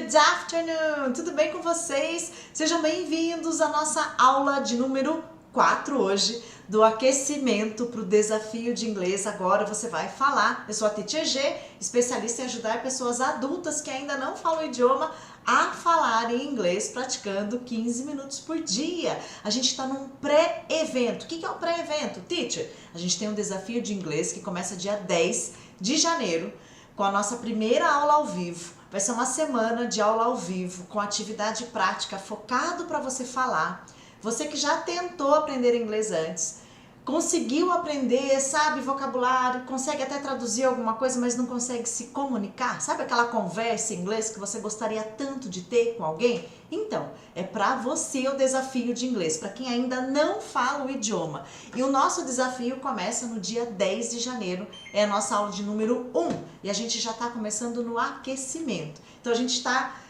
Good afternoon! Tudo bem com vocês? Sejam bem-vindos à nossa aula de número 4 hoje, do aquecimento para o desafio de inglês. Agora você vai falar. Eu sou a Teacher G, especialista em ajudar pessoas adultas que ainda não falam o idioma a falar em inglês, praticando 15 minutos por dia. A gente está num pré-evento. O que é o pré-evento, teacher? A gente tem um desafio de inglês que começa dia 10 de janeiro, com a nossa primeira aula ao vivo. Vai ser uma semana de aula ao vivo, com atividade prática, focado para você falar. Você que já tentou aprender inglês antes, conseguiu aprender, sabe, vocabulário, consegue até traduzir alguma coisa, mas não consegue se comunicar. Sabe aquela conversa em inglês que você gostaria tanto de ter com alguém? Então, é para você o desafio de inglês, para quem ainda não fala o idioma. E o nosso desafio começa no dia 10 de janeiro, é a nossa aula de número 1. E a gente já está começando no aquecimento. Então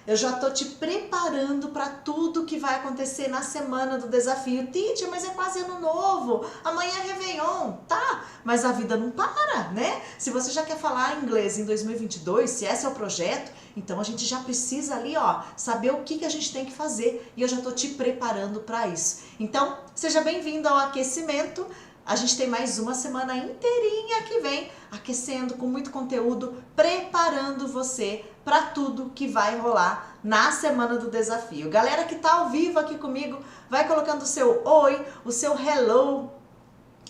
eu já tô te preparando para tudo que vai acontecer na semana do desafio. Teacher, mas é quase ano novo, amanhã é Réveillon, tá? Mas a vida não para, né? Se você já quer falar inglês em 2022, se esse é o projeto, então a gente já precisa ali, ó, saber o que a gente tem que fazer, e eu já tô te preparando para isso. Então, seja bem-vindo ao aquecimento. A gente tem mais uma semana inteirinha que vem aquecendo com muito conteúdo, preparando você para tudo que vai rolar na semana do desafio. Galera que tá ao vivo aqui comigo, vai colocando o seu oi, o seu hello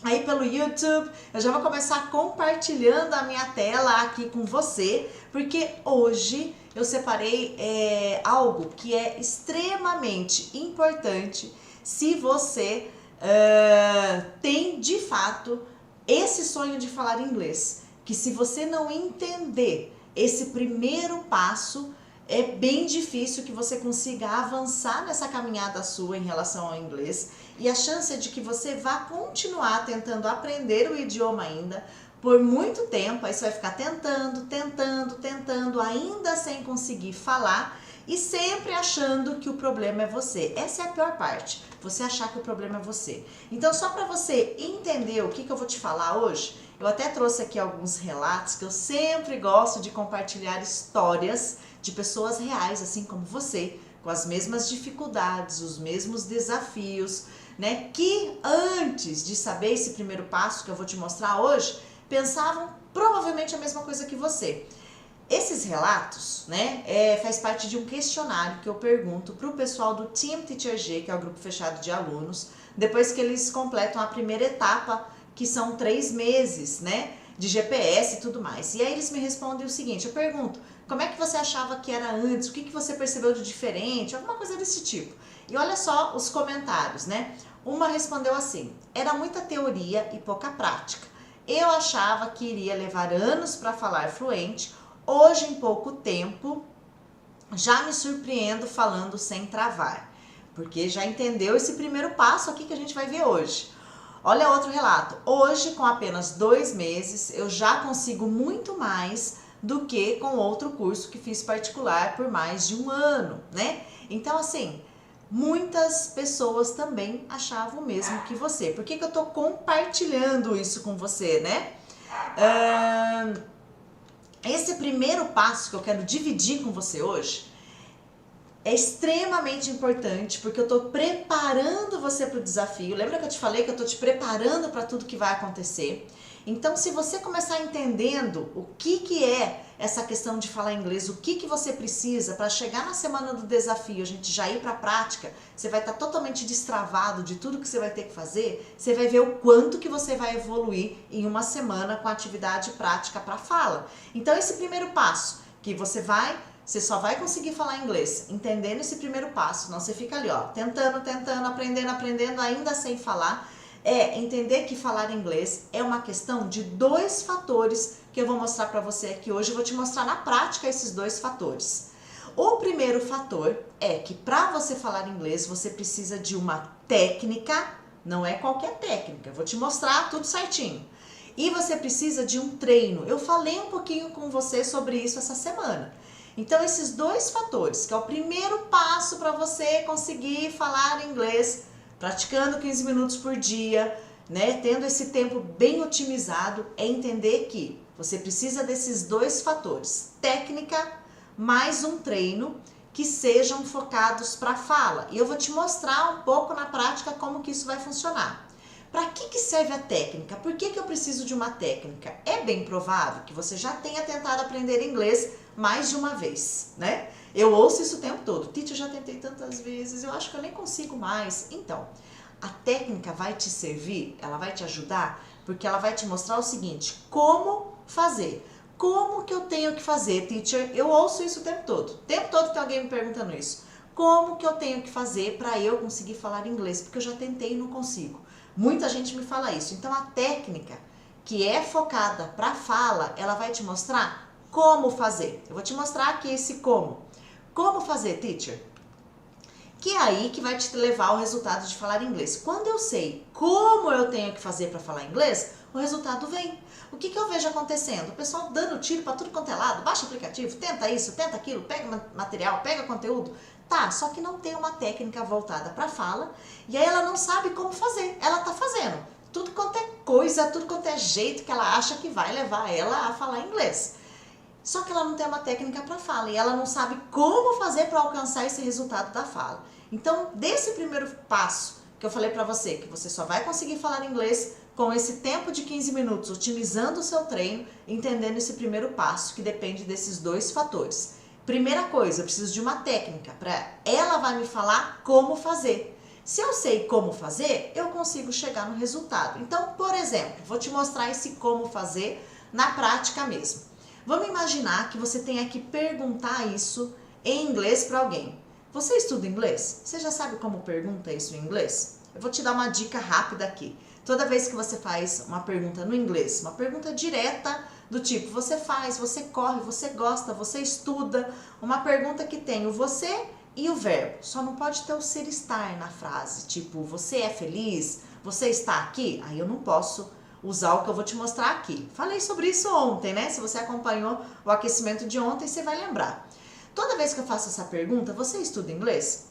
aí pelo YouTube. Eu já vou começar compartilhando a minha tela aqui com você, porque hoje eu separei algo que é extremamente importante se você tem de fato esse sonho de falar inglês, que se você não entender esse primeiro passo, é bem difícil que você consiga avançar nessa caminhada sua em relação ao inglês, e a chance é de que você vá continuar tentando aprender o idioma ainda por muito tempo. Aí você vai ficar tentando, ainda sem conseguir falar, e sempre achando que o problema é você. Essa é a pior parte, você achar que o problema é você. Então, só para você entender o que eu vou te falar hoje, eu até trouxe aqui alguns relatos, que eu sempre gosto de compartilhar histórias de pessoas reais, assim como você, com as mesmas dificuldades, os mesmos desafios, né? Que antes de saber esse primeiro passo que eu vou te mostrar hoje, pensavam provavelmente a mesma coisa que você. Esses relatos, né, faz parte de um questionário que eu pergunto para o pessoal do Team Teacher G, que é o grupo fechado de alunos, depois que eles completam a primeira etapa, que são 3 meses, né, de GPS e tudo mais. E aí eles me respondem o seguinte: eu pergunto, como é que você achava que era antes? O que você percebeu de diferente? Alguma coisa desse tipo. E olha só os comentários, né? Uma respondeu assim: era muita teoria e pouca prática. Eu achava que iria levar anos para falar fluente. Hoje, em pouco tempo, já me surpreendo falando sem travar, porque já entendeu esse primeiro passo aqui que a gente vai ver hoje. Olha outro relato. Hoje, com apenas 2 meses, eu já consigo muito mais do que com outro curso que fiz particular por mais de 1 ano, né? Então, assim, muitas pessoas também achavam o mesmo que você. Por que eu tô compartilhando isso com você, né? Esse primeiro passo que eu quero dividir com você hoje é extremamente importante, porque eu tô preparando você para o desafio. Lembra que eu te falei que eu tô te preparando para tudo que vai acontecer? Então, se você começar entendendo o que é essa questão de falar inglês, o que você precisa para chegar na semana do desafio, a gente já ir para a prática, você vai estar totalmente destravado de tudo que você vai ter que fazer. Você vai ver o quanto que você vai evoluir em uma semana com atividade prática para fala. Então, esse primeiro passo, que você só vai conseguir falar inglês entendendo esse primeiro passo, não você fica ali, ó, tentando, aprendendo, ainda sem falar. É entender que falar inglês é uma questão de 2 fatores que eu vou mostrar para você aqui hoje. Eu vou te mostrar na prática esses 2 fatores. O primeiro fator é que para você falar inglês você precisa de uma técnica, não é qualquer técnica, eu vou te mostrar tudo certinho. E você precisa de um treino. Eu falei um pouquinho com você sobre isso essa semana. Então, esses 2 fatores, que é o primeiro passo para você conseguir falar inglês, praticando 15 minutos por dia, né, tendo esse tempo bem otimizado, é entender que você precisa desses 2 fatores: técnica, mais um treino que sejam focados para fala. E eu vou te mostrar um pouco na prática como que isso vai funcionar. Para que serve a técnica? Por que eu preciso de uma técnica? É bem provável que você já tenha tentado aprender inglês mais de uma vez, né? Eu ouço isso o tempo todo. Teacher, eu já tentei tantas vezes, eu acho que eu nem consigo mais. Então, a técnica vai te servir, ela vai te ajudar, porque ela vai te mostrar o seguinte, como fazer. Como que eu tenho que fazer, teacher? Eu ouço isso o tempo todo. O tempo todo tem alguém me perguntando isso. Como que eu tenho que fazer para eu conseguir falar inglês? Porque eu já tentei e não consigo. Muita gente me fala isso. Então, a técnica que é focada para fala, ela vai te mostrar como fazer. Eu vou te mostrar aqui esse como. Como fazer, teacher? Que é aí que vai te levar ao resultado de falar inglês. Quando eu sei como eu tenho que fazer para falar inglês, o resultado vem. O que eu vejo acontecendo? O pessoal dando tiro para tudo quanto é lado, baixa o aplicativo, tenta isso, tenta aquilo, pega material, pega conteúdo. Tá, só que não tem uma técnica voltada para fala e aí ela não sabe como fazer. Ela tá fazendo tudo quanto é coisa, tudo quanto é jeito que ela acha que vai levar ela a falar inglês. Só que ela não tem uma técnica para fala e ela não sabe como fazer para alcançar esse resultado da fala. Então, desse primeiro passo que eu falei para você, que você só vai conseguir falar inglês com esse tempo de 15 minutos, otimizando o seu treino, entendendo esse primeiro passo, que depende desses dois fatores. Primeira coisa, eu preciso de uma técnica, ela vai me falar como fazer. Se eu sei como fazer, eu consigo chegar no resultado. Então, por exemplo, vou te mostrar esse como fazer na prática mesmo. Vamos imaginar que você tenha que perguntar isso em inglês para alguém. Você estuda inglês? Você já sabe como pergunta isso em inglês? Eu vou te dar uma dica rápida aqui. Toda vez que você faz uma pergunta no inglês, uma pergunta direta do tipo, você faz, você corre, você gosta, você estuda, uma pergunta que tem o você e o verbo. Só não pode ter o ser estar na frase, tipo, você é feliz, você está aqui? Aí eu não posso usar o que eu vou te mostrar aqui. Falei sobre isso ontem, né? Se você acompanhou o aquecimento de ontem, você vai lembrar. Toda vez que eu faço essa pergunta, você estuda inglês?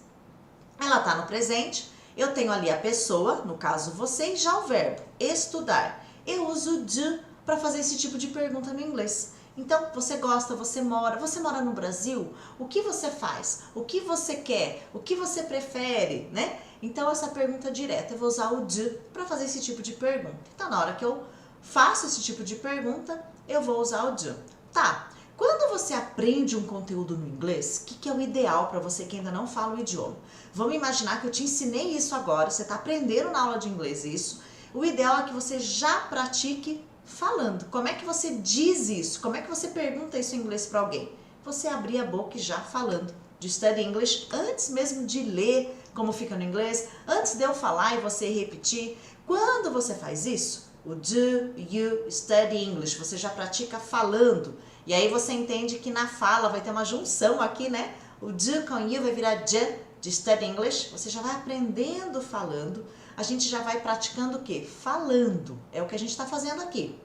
Ela está no presente, eu tenho ali a pessoa, no caso você, e já o verbo, estudar. Eu uso de para fazer esse tipo de pergunta no inglês. Então, você gosta, você mora no Brasil? O que você faz? O que você quer? O que você prefere, né? Então, essa pergunta direta, eu vou usar o de para fazer esse tipo de pergunta. Então, na hora que eu faço esse tipo de pergunta, eu vou usar o de. Tá, quando você aprende um conteúdo no inglês, o que é o ideal para você que ainda não fala o idioma? Vamos imaginar que eu te ensinei isso agora, você está aprendendo na aula de inglês isso. O ideal é que você já pratique falando. Como é que você diz isso? Como é que você pergunta isso em inglês para alguém? Você abrir a boca e já falando de Study English, antes mesmo de ler como fica no inglês, antes de eu falar e você repetir. Quando você faz isso, o do you study English, você já pratica falando. E aí você entende que na fala vai ter uma junção aqui, né? O do com you vai virar de study English. Você já vai aprendendo falando. A gente já vai praticando o quê? Falando. É o que a gente está fazendo aqui.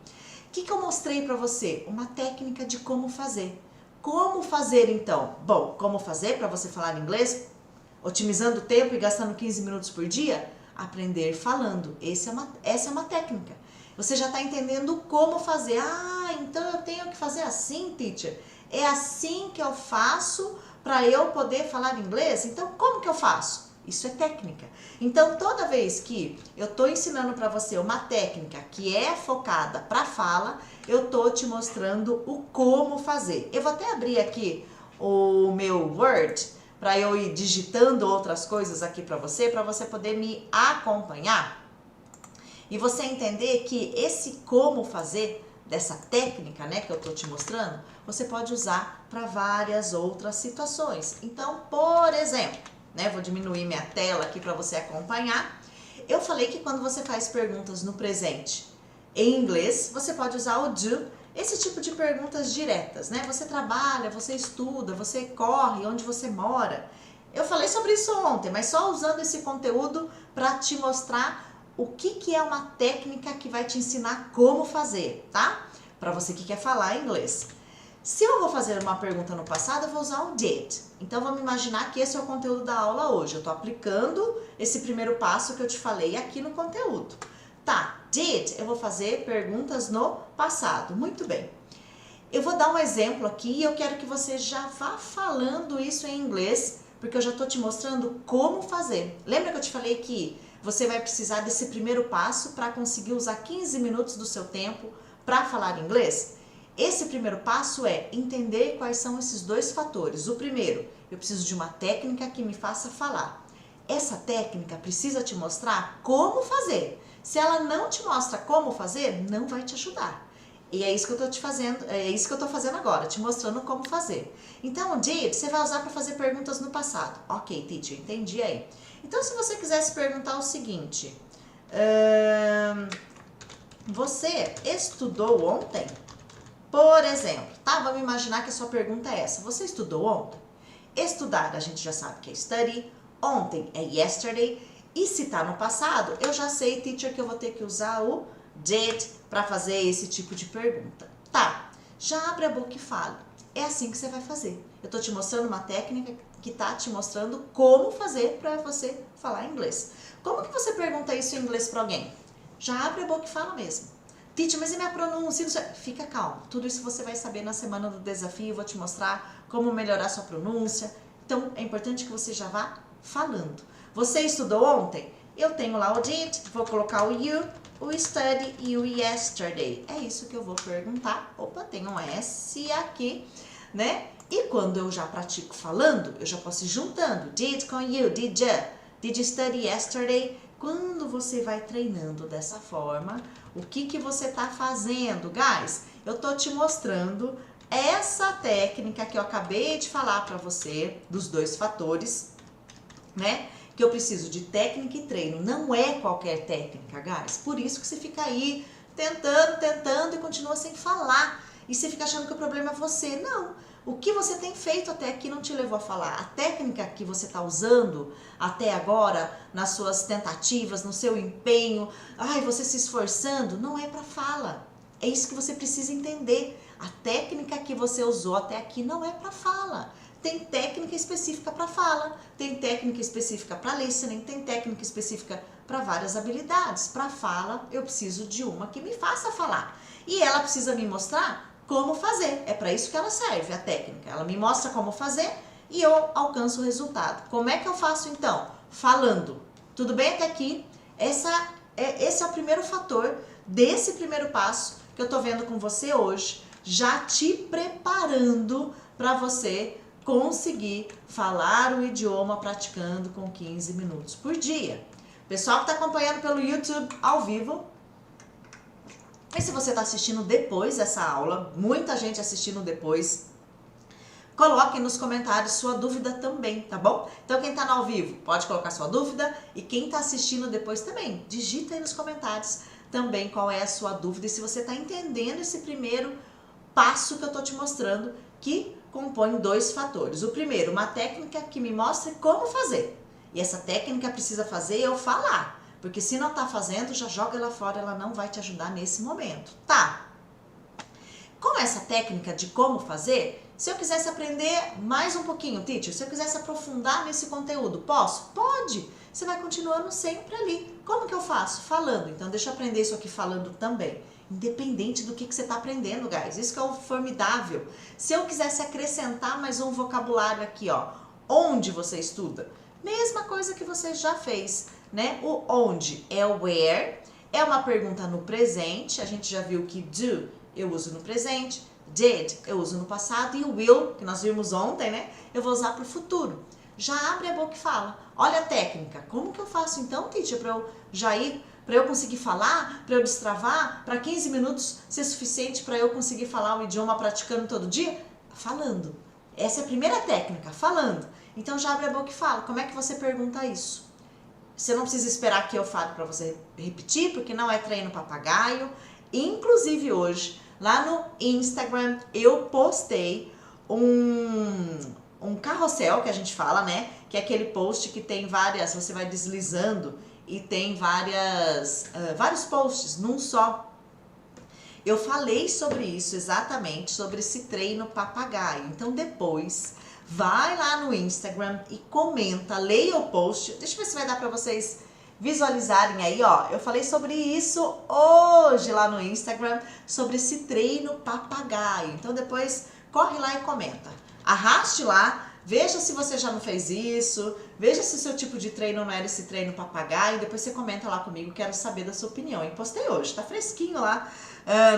O que eu mostrei para você? Uma técnica de como fazer. Como fazer então? Bom, como fazer para você falar inglês, otimizando o tempo e gastando 15 minutos por dia? Aprender falando. Essa é uma técnica. Você já está entendendo como fazer. Ah, então eu tenho que fazer assim, teacher? É assim que eu faço para eu poder falar inglês? Então, como que eu faço? Isso é técnica. Então, toda vez que eu estou ensinando para você uma técnica que é focada para fala, eu estou te mostrando o como fazer. Eu vou até abrir aqui o meu Word para eu ir digitando outras coisas aqui para você poder me acompanhar e você entender que esse como fazer dessa técnica, né, que eu estou te mostrando, você pode usar para várias outras situações. Então, por exemplo, né, vou diminuir minha tela aqui para você acompanhar. Eu falei que quando você faz perguntas no presente em inglês, você pode usar o do, esse tipo de perguntas diretas, né? Você trabalha, você estuda, você corre, onde você mora. Eu falei sobre isso ontem, mas só usando esse conteúdo para te mostrar o que é uma técnica que vai te ensinar como fazer, tá? Para você que quer falar inglês. Se eu vou fazer uma pergunta no passado, eu vou usar o did. Então, vamos imaginar que esse é o conteúdo da aula hoje. Eu estou aplicando esse primeiro passo que eu te falei aqui no conteúdo. Tá, did, eu vou fazer perguntas no passado. Muito bem. Eu vou dar um exemplo aqui e eu quero que você já vá falando isso em inglês, porque eu já estou te mostrando como fazer. Lembra que eu te falei que você vai precisar desse primeiro passo para conseguir usar 15 minutos do seu tempo para falar inglês? Esse primeiro passo é entender quais são esses dois fatores. O primeiro, eu preciso de uma técnica que me faça falar. Essa técnica precisa te mostrar como fazer. Se ela não te mostra como fazer, não vai te ajudar. E é isso que eu tô te fazendo, é isso que eu tô fazendo agora, te mostrando como fazer. Então, o did você vai usar para fazer perguntas no passado. Ok, teacher, entendi aí. Então, se você quisesse perguntar o seguinte, você estudou ontem? Por exemplo, tá? Vamos imaginar que a sua pergunta é essa. Você estudou ontem? Estudar, a gente já sabe que é study. Ontem é yesterday. E se tá no passado, eu já sei, teacher, que eu vou ter que usar o did para fazer esse tipo de pergunta. Tá, já abre a boca e fala. É assim que você vai fazer. Eu tô te mostrando uma técnica que tá te mostrando como fazer para você falar inglês. Como que você pergunta isso em inglês para alguém? Já abre a boca e fala mesmo. Teacher, mas e minha pronúncia? Fica calmo. Tudo isso você vai saber na semana do desafio. Eu vou te mostrar como melhorar sua pronúncia. Então, é importante que você já vá falando. Você estudou ontem? Eu tenho lá o did, vou colocar o you, o study e o yesterday. É isso que eu vou perguntar. Opa, tem um S aqui, né? E quando eu já pratico falando, eu já posso ir juntando. Did com you, did you study yesterday? Quando você vai treinando dessa forma, o que você tá fazendo, guys? Eu tô te mostrando essa técnica que eu acabei de falar para você, dos dois fatores, né? Que eu preciso de técnica e treino. Não é qualquer técnica, guys. Por isso que você fica aí tentando e continua sem falar. E você fica achando que o problema é você. Não. O que você tem feito até aqui não te levou a falar. A técnica que você está usando até agora, nas suas tentativas, no seu empenho, você se esforçando, não é para fala. É isso que você precisa entender. A técnica que você usou até aqui não é para fala. Tem técnica específica para fala, tem técnica específica para listening, tem técnica específica para várias habilidades. Para fala, eu preciso de uma que me faça falar. E ela precisa me mostrar como fazer. É para isso que ela serve, a técnica. Ela me mostra como fazer e eu alcanço o resultado. Como é que eu faço então? Falando. Tudo bem até aqui? Esse é o primeiro fator desse primeiro passo que eu tô vendo com você hoje, já te preparando para você conseguir falar o idioma praticando com 15 minutos por dia. Pessoal que está acompanhando pelo YouTube ao vivo, e se você está assistindo depois dessa aula, muita gente assistindo depois, coloque nos comentários sua dúvida também, tá bom? Então quem está no ao vivo pode colocar sua dúvida e quem está assistindo depois também, digita aí nos comentários também qual é a sua dúvida e se você está entendendo esse primeiro passo que eu estou te mostrando, que compõe dois fatores. O primeiro, uma técnica que me mostre como fazer. E essa técnica precisa fazer eu falar. Porque se não tá fazendo, já joga ela fora, ela não vai te ajudar nesse momento. Tá? Com essa técnica de como fazer, se eu quisesse aprender mais um pouquinho, teacher, se eu quisesse aprofundar nesse conteúdo, posso? Pode! Você vai continuando sempre ali. Como que eu faço? Falando. Então, deixa eu aprender isso aqui falando também. Independente do que você está aprendendo, guys. Isso que é o formidável. Se eu quisesse acrescentar mais um vocabulário aqui, ó. Onde você estuda? Mesma coisa que você já fez, né? O onde é o where. É uma pergunta no presente. A gente já viu que do eu uso no presente. Did eu uso no passado. E o will, que nós vimos ontem, né? Eu vou usar para o futuro. Já abre a boca e fala. Olha a técnica. Como que eu faço então, teacher, para eu já ir... Para eu conseguir falar, para eu destravar, para 15 minutos ser suficiente para eu conseguir falar o idioma praticando todo dia? Falando. Essa é a primeira técnica, falando. Então já abre a boca e fala. Como é que você pergunta isso? Você não precisa esperar que eu fale para você repetir, porque não é treino papagaio. Inclusive hoje, lá no Instagram, eu postei um carrossel, que a gente fala, né? Que é aquele post que tem várias, você vai deslizando e tem vários posts num só. Eu falei sobre isso exatamente, sobre esse treino papagaio. Então depois, vai lá no Instagram e comenta, leia o post. Deixa eu ver se vai dar para vocês visualizarem aí, ó, eu falei sobre isso hoje lá no Instagram, sobre esse treino papagaio. Então depois corre lá e comenta. Arraste lá, veja se você já não fez isso, veja se o seu tipo de treino não era esse treino papagaio, depois você comenta lá comigo, quero saber da sua opinião. E postei hoje, tá fresquinho lá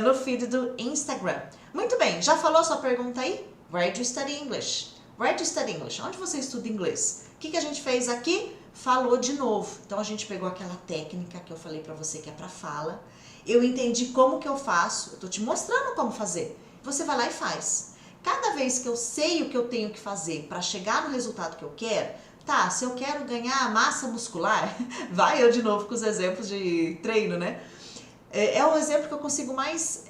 no feed do Instagram. Muito bem, já falou a sua pergunta aí? Where do you study English? Where do you study English? Onde você estuda inglês? O que a gente fez aqui? Falou de novo. Então a gente pegou aquela técnica que eu falei pra você que é pra fala. Eu entendi como que eu faço, eu tô te mostrando como fazer. Você vai lá e faz. Cada vez que eu sei o que eu tenho que fazer para chegar no resultado que eu quero, tá, se eu quero ganhar massa muscular, vai eu de novo com os exemplos de treino, né? É um exemplo que eu consigo mais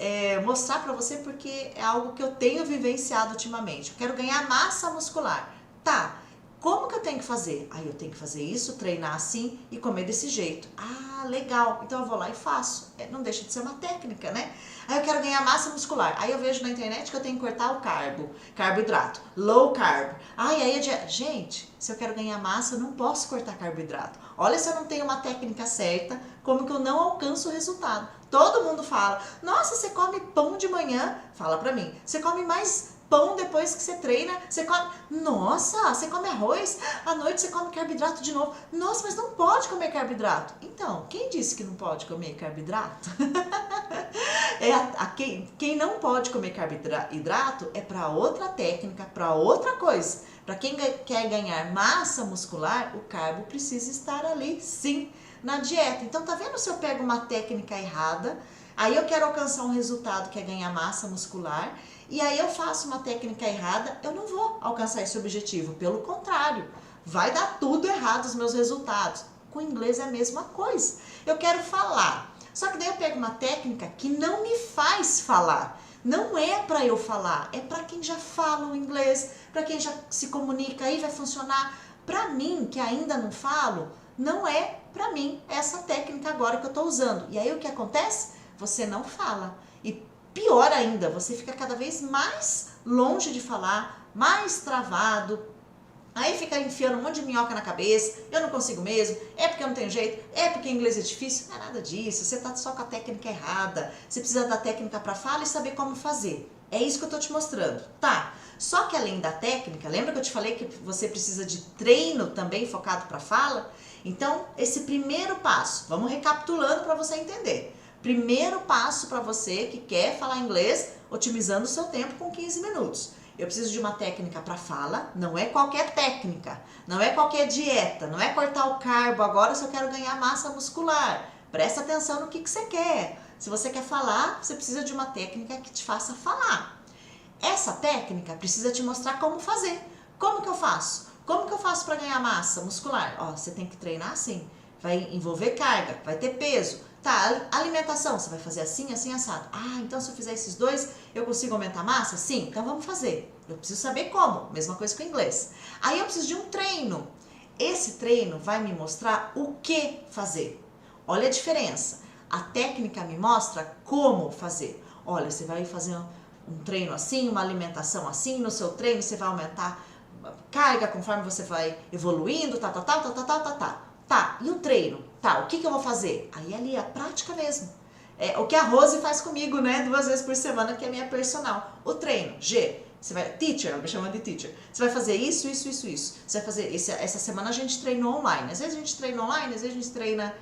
mostrar para você porque é algo que eu tenho vivenciado ultimamente. Eu quero ganhar massa muscular. Tá, como que eu tenho que fazer? Aí eu tenho que fazer isso, treinar assim e comer desse jeito. Ah, legal. Então eu vou lá e faço. Não deixa de ser uma técnica, né? Aí eu quero ganhar massa muscular. Aí eu vejo na internet que eu tenho que cortar o carboidrato, low carb. Aí gente, se eu quero ganhar massa, eu não posso cortar carboidrato. Olha se eu não tenho uma técnica certa, como que eu não alcanço o resultado. Todo mundo fala, nossa, você come pão de manhã? Fala pra mim, você come mais pão depois que você treina, você come, nossa, você come arroz, à noite você come carboidrato de novo, nossa, mas não pode comer carboidrato. Então, quem disse que não pode comer carboidrato? Quem não pode comer carboidrato é para outra técnica, para outra coisa. Para quem quer ganhar massa muscular, o carbo precisa estar ali, sim, na dieta. Então, tá vendo se eu pego uma técnica errada, aí eu quero alcançar um resultado que é ganhar massa muscular, e aí eu faço uma técnica errada, eu não vou alcançar esse objetivo. Pelo contrário, vai dar tudo errado os meus resultados. Com o inglês é a mesma coisa. Eu quero falar, só que daí eu pego uma técnica que não me faz falar. Não é para eu falar, é para quem já fala o inglês, para quem já se comunica, aí vai funcionar. Para mim, que ainda não falo, não é para mim essa técnica agora que eu estou usando. E aí o que acontece? Você não fala. E pior ainda, você fica cada vez mais longe de falar, mais travado. Aí fica enfiando um monte de minhoca na cabeça, eu não consigo mesmo, é porque eu não tenho jeito, é porque inglês é difícil. Não é nada disso, você tá só com a técnica errada. Você precisa da técnica para fala e saber como fazer. É isso que eu tô te mostrando, tá? Só que além da técnica, lembra que eu te falei que você precisa de treino também focado para fala? Então, esse primeiro passo, vamos recapitulando para você entender. Primeiro passo para você que quer falar inglês, otimizando o seu tempo com 15 minutos. Eu preciso de uma técnica para fala, não é qualquer técnica, não é qualquer dieta, não é cortar o carbo agora se eu quero ganhar massa muscular. Presta atenção no que você quer. Se você quer falar, você precisa de uma técnica que te faça falar. Essa técnica precisa te mostrar como fazer. Como que eu faço? Como que eu faço para ganhar massa muscular? Ó, você tem que treinar assim, vai envolver carga, vai ter peso. Tá, alimentação, você vai fazer assim, assim, assado. Ah, então se eu fizer esses dois, eu consigo aumentar a massa? Sim, então vamos fazer. Eu preciso saber como, mesma coisa com o inglês. Aí eu preciso de um treino. Esse treino vai me mostrar o que fazer. Olha a diferença. A técnica me mostra como fazer. Olha, você vai fazer um treino assim, uma alimentação assim, no seu treino você vai aumentar carga conforme você vai evoluindo, tá. Tá, e o treino? Tá, o que eu vou fazer? Aí ali é a prática mesmo. É o que a Rose faz comigo, né? 2 vezes por semana, que é minha personal. O treino, G, você vai, teacher, eu me chamo de teacher. Você vai fazer isso. Você vai fazer, essa semana a gente treinou online. Às vezes a gente treina online, às vezes a gente treina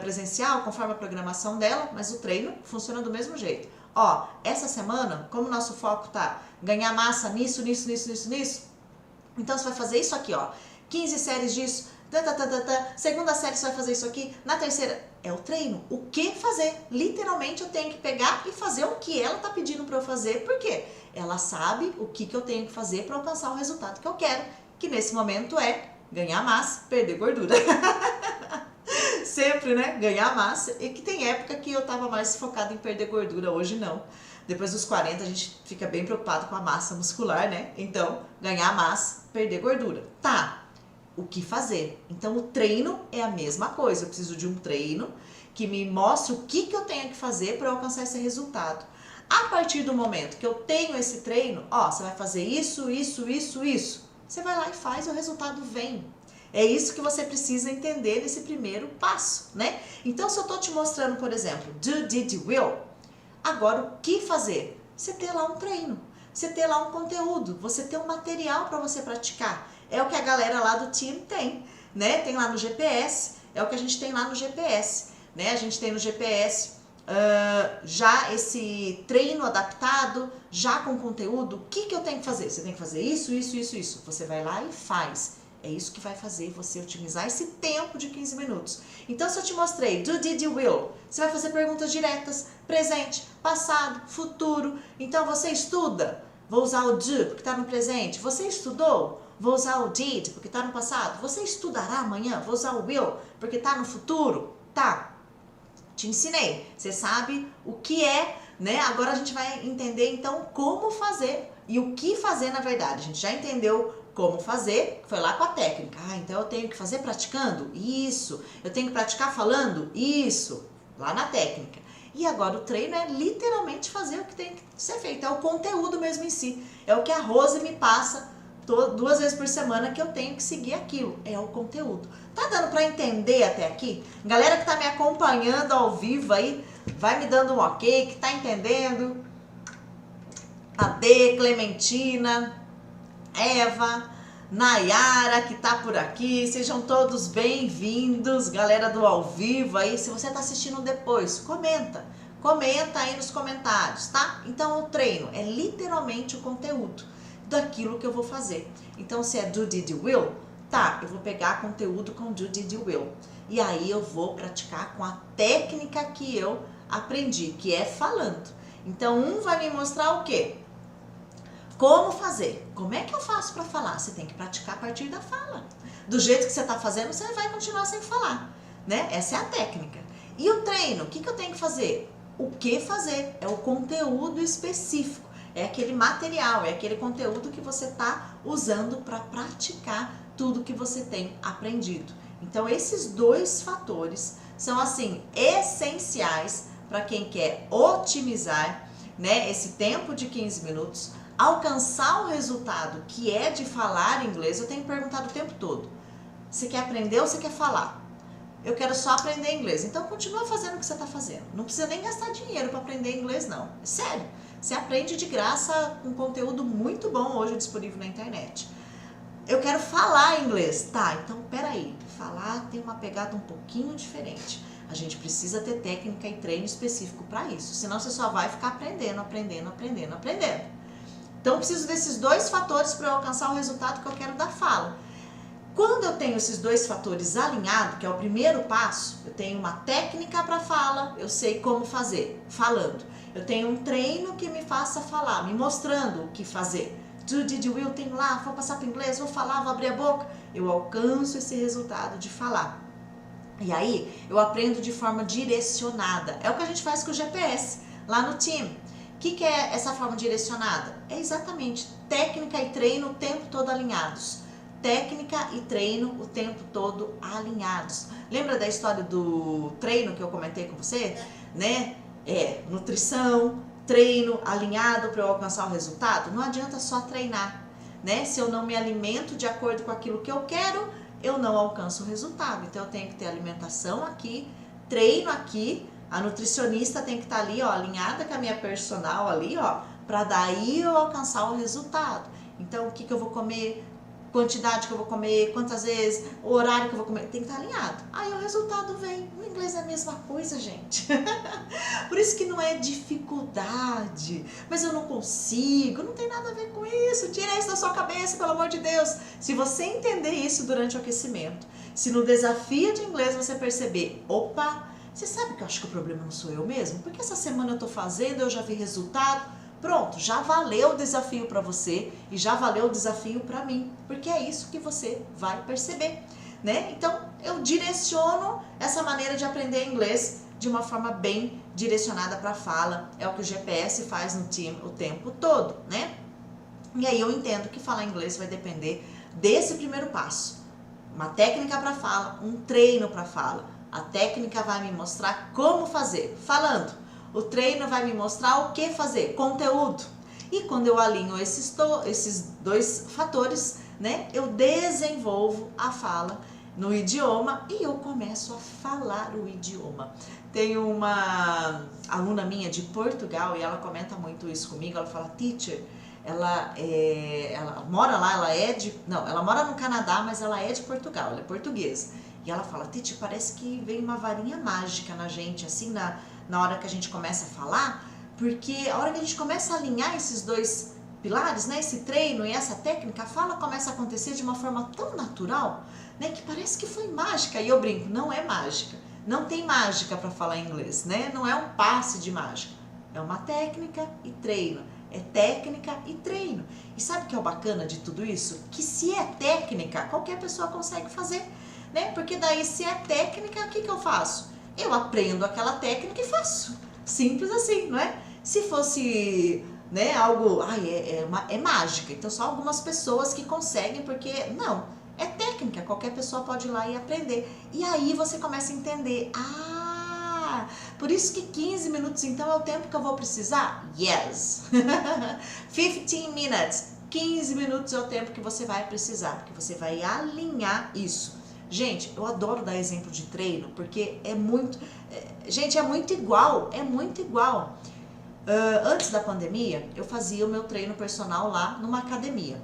presencial, conforme a programação dela, mas o treino funciona do mesmo jeito. Ó, essa semana, como o nosso foco tá ganhar massa nisso, então você vai fazer isso aqui, ó. 15 séries disso. Segunda série você vai fazer isso aqui, na terceira é o treino, o que fazer, literalmente eu tenho que pegar e fazer o que ela tá pedindo para eu fazer, porque ela sabe o que eu tenho que fazer para alcançar o resultado que eu quero, que nesse momento é ganhar massa, perder gordura. Sempre, né, ganhar massa, e que tem época que eu tava mais focada em perder gordura, hoje não. Depois dos 40 a gente fica bem preocupado com a massa muscular, né, então ganhar massa, perder gordura, tá. O que fazer? Então o treino é a mesma coisa, eu preciso de um treino que me mostre o que eu tenho que fazer para alcançar esse resultado. A partir do momento que eu tenho esse treino, ó, você vai fazer isso, você vai lá e faz e o resultado vem. É isso que você precisa entender nesse primeiro passo, né? Então, se eu tô te mostrando, por exemplo, do, did, will, agora o que fazer? Você ter lá um treino, você ter lá um conteúdo, você ter um material para você praticar. É o que a galera lá do time tem, né? Tem lá no GPS, é o que a gente tem lá no GPS, né? A gente tem no GPS já esse treino adaptado, já com conteúdo. O que eu tenho que fazer? Você tem que fazer isso, isso, isso, isso. Você vai lá e faz. É isso que vai fazer você otimizar esse tempo de 15 minutos. Então, se eu te mostrei do, did, will, você vai fazer perguntas diretas, presente, passado, futuro. Então, você estuda? Vou usar o do, porque está no presente. Você estudou? Vou usar o did, porque está no passado. Você estudará amanhã? Vou usar o will, porque está no futuro. Tá, te ensinei. Você sabe o que é, né? Agora a gente vai entender, então, como fazer e o que fazer, na verdade. A gente já entendeu como fazer, foi lá com a técnica. Ah, então eu tenho que fazer praticando? Isso. Eu tenho que praticar falando? Isso. Lá na técnica. E agora o treino é literalmente fazer o que tem que ser feito. É o conteúdo mesmo em si. É o que a Rose me passa 2 vezes por semana que eu tenho que seguir aquilo. É o conteúdo. Tá dando pra entender até aqui? Galera que tá me acompanhando ao vivo aí, vai me dando um ok, que tá entendendo. A D, Clementina, Eva, Nayara, que tá por aqui, sejam todos bem-vindos, galera do ao vivo aí. Se você tá assistindo depois, comenta aí nos comentários, tá? Então o treino é literalmente o conteúdo daquilo que eu vou fazer. Então se é do, did, will, tá, eu vou pegar conteúdo com do, did, will, e aí eu vou praticar com a técnica que eu aprendi, que é falando. Então um vai me mostrar o quê? Como fazer? Como é que eu faço para falar? Você tem que praticar a partir da fala. Do jeito que você está fazendo, você vai continuar sem falar, né? Essa é a técnica. E o treino? O que eu tenho que fazer? O que fazer? É o conteúdo específico. É aquele material, é aquele conteúdo que você está usando para praticar tudo que você tem aprendido. Então, esses 2 fatores são, assim, essenciais para quem quer otimizar, né, esse tempo de 15 minutos, alcançar o resultado que é de falar inglês. Eu tenho perguntado o tempo todo, você quer aprender ou você quer falar? Eu quero só aprender inglês. Então continua fazendo o que você está fazendo. Não precisa nem gastar dinheiro para aprender inglês, não. É sério, você aprende de graça com conteúdo muito bom hoje disponível na internet. Eu quero falar inglês. Tá, então peraí, falar tem uma pegada um pouquinho diferente. A gente precisa ter técnica e treino específico para isso, senão você só vai ficar aprendendo. Então, eu preciso desses 2 fatores para eu alcançar o resultado que eu quero da fala. Quando eu tenho esses 2 fatores alinhados, que é o primeiro passo, eu tenho uma técnica para fala, eu sei como fazer, falando. Eu tenho um treino que me faça falar, me mostrando o que fazer. Do, did, will, tem lá, vou passar para o inglês, vou falar, vou abrir a boca. Eu alcanço esse resultado de falar. E aí, eu aprendo de forma direcionada. É o que a gente faz com o GPS, lá no time. O que é essa forma direcionada? É exatamente técnica e treino o tempo todo alinhados. Técnica e treino o tempo todo alinhados. Lembra da história do treino que eu comentei com você? Né? Nutrição, treino alinhado para eu alcançar o resultado. Não adianta só treinar, né? Se eu não me alimento de acordo com aquilo que eu quero, eu não alcanço o resultado. Então eu tenho que ter alimentação aqui, treino aqui. A nutricionista tem que estar ali, ó, alinhada com a minha personal ali, ó, para daí eu alcançar o resultado. Então, o que eu vou comer, quantidade que eu vou comer, quantas vezes, o horário que eu vou comer, tem que estar alinhado. Aí o resultado vem. O inglês é a mesma coisa, gente. Por isso que não é dificuldade. Mas eu não consigo, não tem nada a ver com isso. Tira isso da sua cabeça, pelo amor de Deus. Se você entender isso durante o aquecimento, se no desafio de inglês você perceber, opa, você sabe que eu acho que o problema não sou eu mesmo? Porque essa semana eu tô fazendo, eu já vi resultado. Pronto, já valeu o desafio para você e já valeu o desafio para mim. Porque é isso que você vai perceber, né? Então, eu direciono essa maneira de aprender inglês de uma forma bem direcionada para a fala. É o que o GPS faz no time o tempo todo, né? E aí eu entendo que falar inglês vai depender desse primeiro passo. Uma técnica para fala, um treino para fala. A técnica vai me mostrar como fazer, falando. O treino vai me mostrar o que fazer, conteúdo. E quando eu alinho esses dois fatores, né, eu desenvolvo a fala no idioma e eu começo a falar o idioma. Tem uma aluna minha de Portugal e ela comenta muito isso comigo. Ela fala, teacher, ela mora lá, ela mora no Canadá, mas ela é de Portugal, ela é portuguesa. E ela fala, teacher, parece que vem uma varinha mágica na gente, assim, na hora que a gente começa a falar, porque a hora que a gente começa a alinhar esses dois pilares, né, esse treino e essa técnica, a fala começa a acontecer de uma forma tão natural, né, que parece que foi mágica. E eu brinco, não é mágica. Não tem mágica para falar inglês, né? Não é um passe de mágica. É uma técnica e treino. É técnica e treino. E sabe o que é o bacana de tudo isso? Que se é técnica, qualquer pessoa consegue fazer, né? Porque daí, se é técnica, o que eu faço? Eu aprendo aquela técnica e faço. Simples assim, não é? Se fosse, né, algo, é mágica. Então, só algumas pessoas que conseguem, porque não. É técnica, qualquer pessoa pode ir lá e aprender. E aí você começa a entender, por isso que 15 minutos então é o tempo que eu vou precisar? Yes! 15 minutes, 15 minutos é o tempo que você vai precisar, porque você vai alinhar isso. Gente, eu adoro dar exemplo de treino, porque é muito igual, é muito igual. Antes da pandemia, eu fazia o meu treino personal lá numa academia,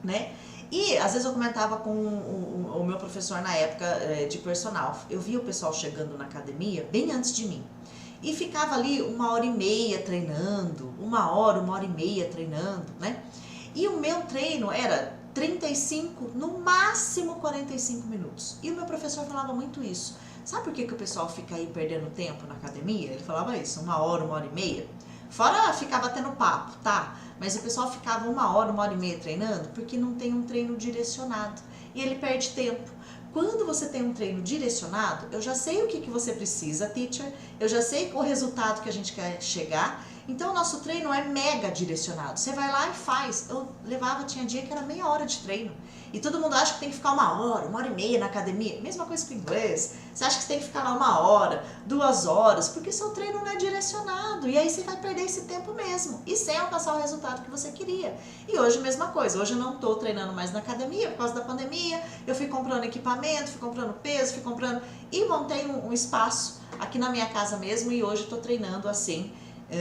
né? E às vezes eu comentava com o meu professor na época de personal. Eu via o pessoal chegando na academia bem antes de mim. E ficava ali 1h30 treinando, 1h e meia treinando, né? E o meu treino era 35, no máximo 45 minutos. E o meu professor falava muito isso. Sabe por que o pessoal fica aí perdendo tempo na academia? Ele falava isso, 1h, 1h30. Fora ficar batendo papo, tá? Mas o pessoal ficava 1h, 1h30 treinando porque não tem um treino direcionado. E ele perde tempo. Quando você tem um treino direcionado, eu já sei o que você precisa, teacher. Eu já sei o resultado que a gente quer chegar. Então, o nosso treino é mega direcionado. Você vai lá e faz. Tinha dia que era meia hora de treino. E todo mundo acha que tem que ficar 1h, 1h30 na academia. Mesma coisa com o inglês. Você acha que você tem que ficar lá 1h, 2 horas, porque seu treino não é direcionado. E aí você vai perder esse tempo mesmo. E sem alcançar o resultado que você queria. E hoje, mesma coisa. Hoje eu não estou treinando mais na academia por causa da pandemia. Eu fui comprando equipamento, fui comprando peso, e montei um espaço aqui na minha casa mesmo. E hoje estou treinando assim.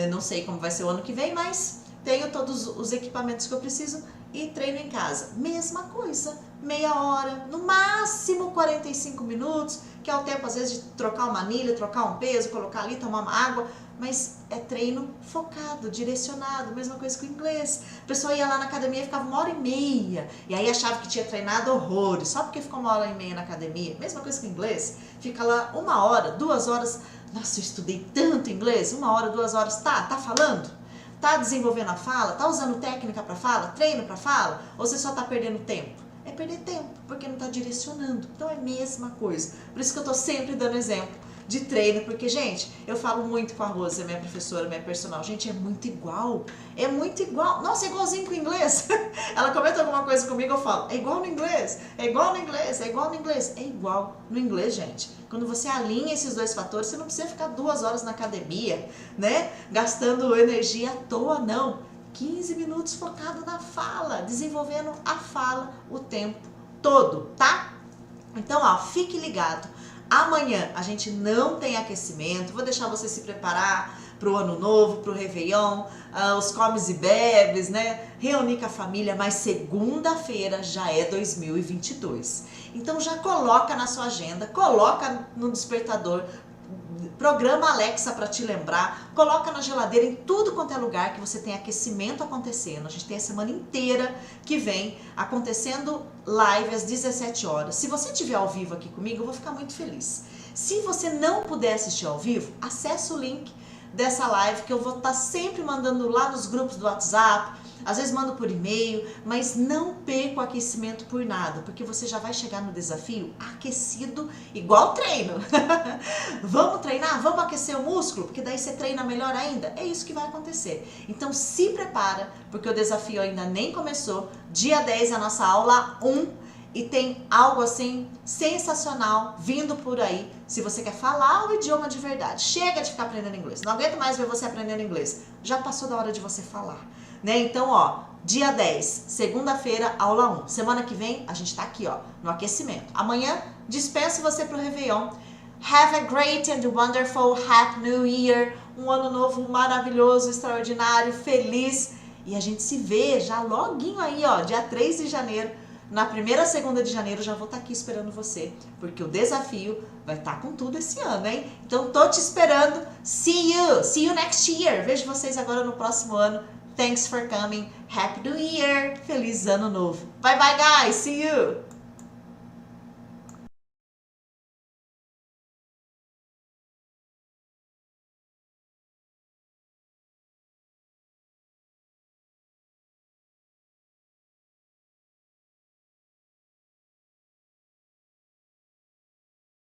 Não sei como vai ser o ano que vem, mas tenho todos os equipamentos que eu preciso e treino em casa. Mesma coisa, meia hora, no máximo 45 minutos, que é o tempo às vezes de trocar uma anilha, trocar um peso, colocar ali, tomar uma água, mas é treino focado, direcionado, mesma coisa que o inglês. A pessoa ia lá na academia e ficava 1h30, e aí achava que tinha treinado horrores, só porque ficou 1h30 na academia. Mesma coisa que o inglês, fica lá 1h, 2 horas, nossa, eu estudei tanto inglês, 1h, 2 horas, tá falando? Tá desenvolvendo a fala? Tá usando técnica para fala? Treino para fala? Ou você só tá perdendo tempo? É perder tempo, porque não tá direcionando. Então é a mesma coisa. Por isso que eu tô sempre dando exemplo de treino, porque, gente, eu falo muito com a Rosa, minha professora, minha personal. Gente, é muito igual. É muito igual. Nossa, é igualzinho com o inglês. Ela comenta alguma coisa comigo, eu falo, é igual no inglês, é igual no inglês, é igual no inglês. É igual no inglês, gente. Quando você alinha esses dois fatores, você não precisa ficar 2 horas na academia, né? Gastando energia à toa, não. 15 minutos focado na fala, desenvolvendo a fala o tempo todo, tá? Então, ó, fique ligado. Amanhã a gente não tem aquecimento, vou deixar você se preparar para o ano novo, para o Réveillon, os comes e bebes, né? Reunir com a família, mas segunda-feira já é 2022. Então já coloca na sua agenda, coloca no despertador, programa Alexa para te lembrar, coloca na geladeira, em tudo quanto é lugar que você tem aquecimento acontecendo. A gente tem a semana inteira que vem acontecendo live às 17 horas. Se você estiver ao vivo aqui comigo, eu vou ficar muito feliz. Se você não puder assistir ao vivo, acessa o link dessa live que eu vou estar sempre mandando lá nos grupos do WhatsApp, às vezes mando por e-mail, mas não perca o aquecimento por nada, porque você já vai chegar no desafio aquecido igual treino. Vamos treinar? Vamos aquecer o músculo? Porque daí você treina melhor ainda? É isso que vai acontecer. Então se prepara, porque o desafio ainda nem começou. Dia 10 é a nossa aula 1 e tem algo assim sensacional vindo por aí se você quer falar o idioma de verdade. Chega de ficar aprendendo inglês. Não aguento mais ver você aprendendo inglês. Já passou da hora de você falar, né? Então, ó, dia 10, segunda-feira, aula 1. Semana que vem, a gente tá aqui, ó, no aquecimento. Amanhã, dispenso você pro Réveillon. Have a great and wonderful Happy New Year. Um ano novo maravilhoso, extraordinário, feliz. E a gente se vê já loguinho aí, ó, dia 3 de janeiro. Na primeira segunda de janeiro já vou estar aqui esperando você, porque o desafio vai estar com tudo esse ano, hein? Então tô te esperando. See you next year. Vejo vocês agora no próximo ano. Thanks for coming. Happy New Year. Feliz ano novo. Bye bye, guys. See you.